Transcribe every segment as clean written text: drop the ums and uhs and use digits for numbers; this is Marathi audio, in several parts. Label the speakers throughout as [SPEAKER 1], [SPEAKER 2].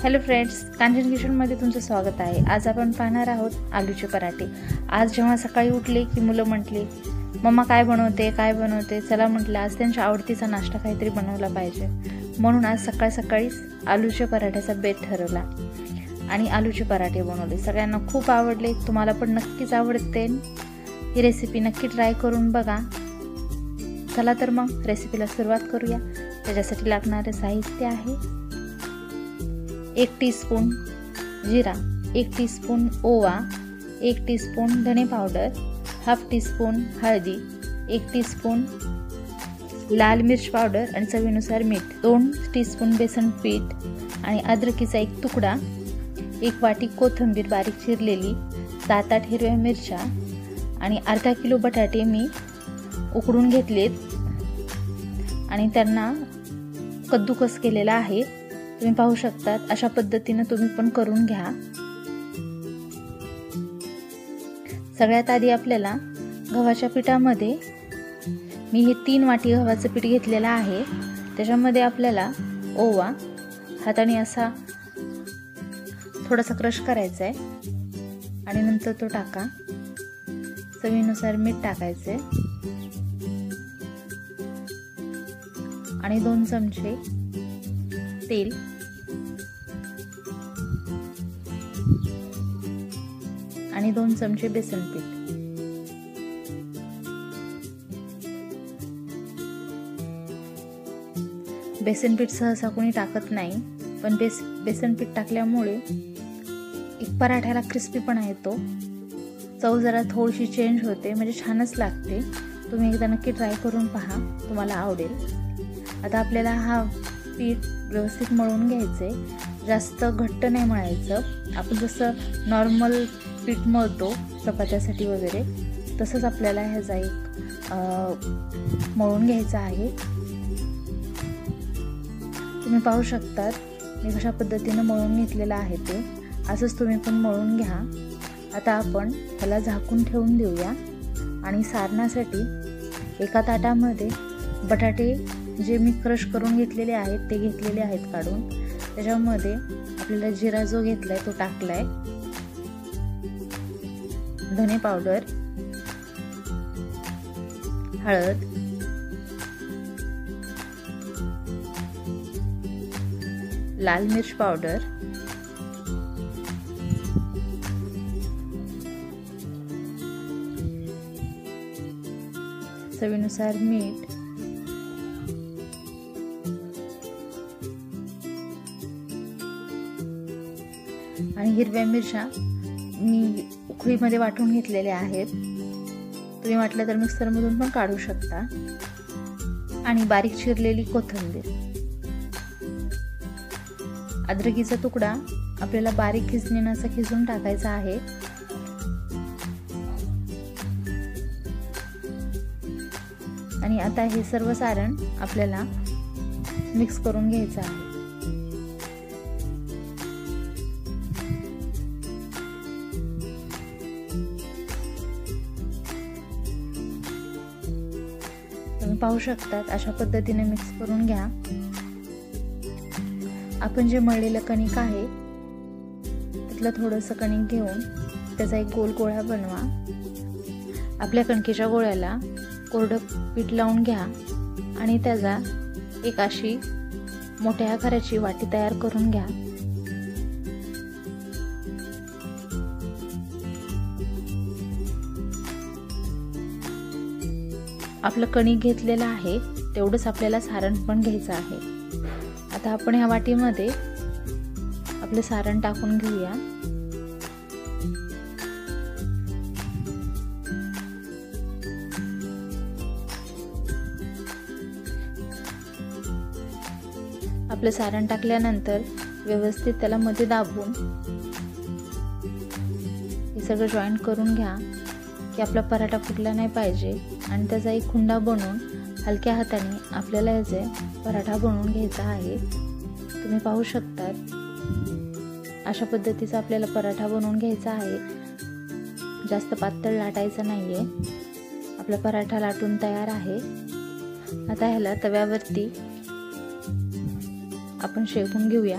[SPEAKER 1] हॅलो फ्रेंड्स, कांचन किचनमध्ये तुमचं स्वागत आहे। आज आपण पाहणार आहोत आलूचे पराठे। आज जेव्हा सकाळी उठले की मुलं म्हटली, मम्मा काय बनवते? चला म्हटलं आज त्यांच्या आवडतीचा नाश्ता काहीतरी बनवला पाहिजे, म्हणून आज सकाळीच आलूच्या पराठ्याचा बेत ठरवला आणि आलूचे पराठे बनवले। सगळ्यांना खूप आवडले, तुम्हाला पण नक्कीच आवडतील। ही रेसिपी नक्की ट्राय करून बघा। चला तर मग रेसिपीला सुरुवात करूया। त्याच्यासाठी लागणारे साहित्य आहे 1 टीस्पून जिरा, 1 टीस्पून ओवा, 1 टीस्पून धने पावडर, हाफ टीस्पून हळदी, 1 टीस्पून लाल मिर्च पावडर आणि चवीनुसार मीठ, 2 टीस्पून बेसन पीठ आणि अद्रकीचा 1 तुकडा, 1 वाटी कोथिंबीर बारीक चिरलेली, 7-8 हिरव्या मिरच्या आणि अर्धा किलो बटाटे मी उकडून घेतलेत आणि त्यांना कद्दूकस केलेला आहे। तुम्ही पाहू शकता, अशा पद्धतीने तुम्ही पण करून घ्या। सगळ्यात आधी आपल्याला गव्हाच्या पिठामध्ये मी हे 3 वाटी गव्हाचं पीठ घेतलेलं आहे। त्याच्यामध्ये आपल्याला ओवा हाताने असा थोडासा क्रश करायचा आहे आणि नंतर तो टाका। चवीनुसार मीठ टाकायचे आणि 2 चमचे तेल आणि 2 चमचे बेसन पीठ। बेसन पीठ सहसा कोणी टाकत नाही, पण बेसन पीठ टाकल्यामुळे एक पराठ्याला क्रिस्पीपणा येतो, चव जरा थोडीशी चेंज होते, म्हणजे छानच लागते। तुम्ही एकदा नक्की ट्राय करून पहा, तुम्हाला आवडेल। आता आपल्याला हा पीठ व्यवस्थित मळून घ्यायचे, जास्त घट्ट नाही मळायचं। आपण जसं नॉर्मल पीठ मळतो चपात्यासाठी वगैरे, तसंच आपल्याला ह्याचा एक मळून घ्यायचा आहे। तुम्ही पाहू शकता मी कशा पद्धतीने मळून घेतलेलं आहे ते, असंच तुम्ही पण मळून घ्या। आता आपण ह्याला झाकून ठेवून देऊया आणि सारणासाठी एका ताटामध्ये बटाटे जे मी क्रश करून घेतलेले आहेत ते घेतलेले आहेत काढून। त्याच्यामध्ये आपल्याला जिरा जो घेतलाय तो टाकलाय, धने पावडर, हळद, लाल मिर्च पावडर, चवीनुसार मीठ आणि हिरव्या मिरच्या मी उकळीमध्ये वाटून घेतलेल्या आहेत। तुम्ही वाटलं तर मिक्सरमधून पण काढू शकता। आणि बारीक चिरलेली कोथिंबीर, अद्रकीचा तुकडा आपल्याला बारीक खिसणीने असं खिसून टाकायचा आहे। आणि आता हे सर्व सारण आपल्याला मिक्स करून घ्यायचं आहे। तुम्ही पाहू शकता अशा पद्धतीने मिक्स करून घ्या। आपण जे मळलेलं कणिक आहे त्यातलं थोडंसं कणिक घेऊन त्याचा एक गोल गोळा बनवा। आपल्या कणकेच्या गोळ्याला कोरडं पीठ लावून घ्या आणि त्याचा एक अशी मोठ्या आकाराची वाटी तयार करून घ्या। आपलं कणिक घेतलेलं आहे तेवढंच आपल्याला सारण पण घ्यायचं आहे। आता आपण ह्या वाटीमध्ये आपलं सारण टाकून घेऊया। आपलं सारण टाकल्यानंतर व्यवस्थित त्याला मध्ये दाबून हे सगळं जॉईंट करून घ्या की आपला पराठा फुटला नाही पाहिजे आणि त्याचा एक खुंडा बनवून हलक्या हाताने आपल्याला याचे पराठा बनवून घ्यायचा आहे। तुम्ही पाहू शकता अशा पद्धतीचा आपल्याला पराठा बनवून घ्यायचा आहे। जास्त पातळ लाटायचं नाहीये। आपला पराठा लाटून तयार आहे। आता ह्याला तव्यावरती आपण शेकून घेऊया।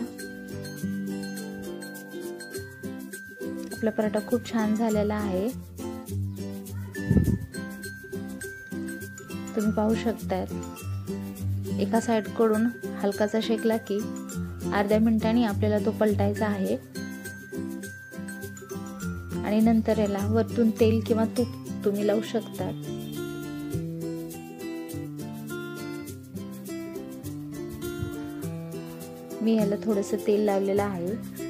[SPEAKER 1] आपला पराठा खूप छान झालेला आहे। तुम्ही पाहू शकता एका साईडकडून हलकासा शेकला की अर्ध्या मिनिटांनी आपल्याला तो पलटायचा आहे आणि नंतर याला वरतून तेल किंवा तूप तुम्ही लावू शकता। मी याला थोडंसं तेल लावलेलं आहे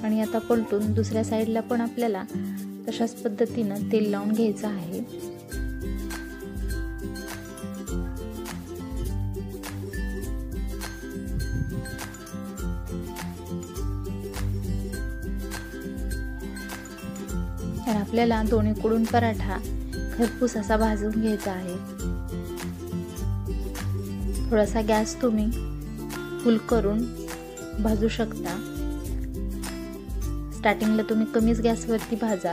[SPEAKER 1] आणि आता पलटून दुसऱ्या साईडला पण आपल्याला तशाच पद्धतीनं तेल लावून घ्यायचं आहे। तर आपल्याला दोन्हीकडून पराठा खरपूस असा भाजून घ्यायचा आहे। थोडासा गॅस तुम्ही फुल करून भाजू शकता। स्टार्टिंगला तुम्ही कमीच गॅसवरती भाजा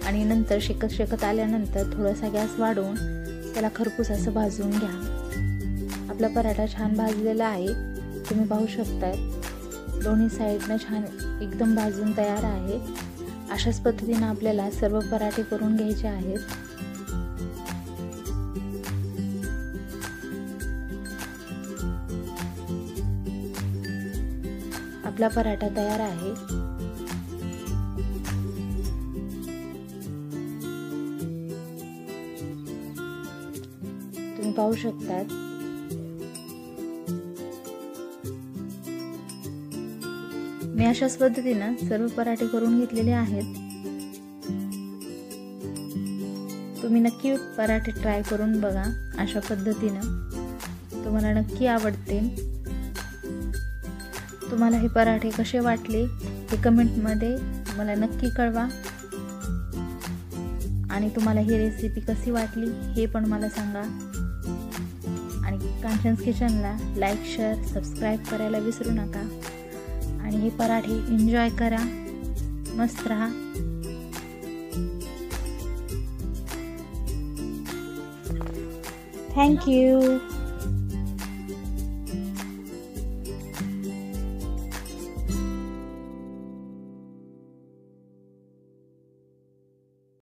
[SPEAKER 1] आणि नंतर शेकत शेकत आल्यानंतर थोडासा गॅस वाढवून त्याला खरपूस असं भाजून घ्या। आपला पराठा छान भाजलेला आहे, तुम्ही पाहू शकता दोन्ही साईडनं छान एकदम भाजून तयार आहे। अशाच पद्धतीने आपल्याला सर्व पराठे करून घ्यायचे आहेत। आपला पराठा तयार आहे। तुम्ही पाहू शकता मी अशाच पद्धतीनं सर्व पराठे करून घेतलेले आहेत। तुम्ही नक्की पराठे ट्राय करून बघा, अशा पद्धतीनं तुम्हाला नक्की आवडतील। तुम्हाला हे पराठे कसे वाटले हे कमेंटमध्ये मला नक्की कळवा आणि तुम्हाला ही रेसिपी कशी वाटली हे पण मला सांगा। आणि कांचन्स किचनला लाईक, शेअर, सबस्क्राईब करायला विसरू नका आणि हे पराठे एन्जॉय करा, मस्त रहा। Thank you.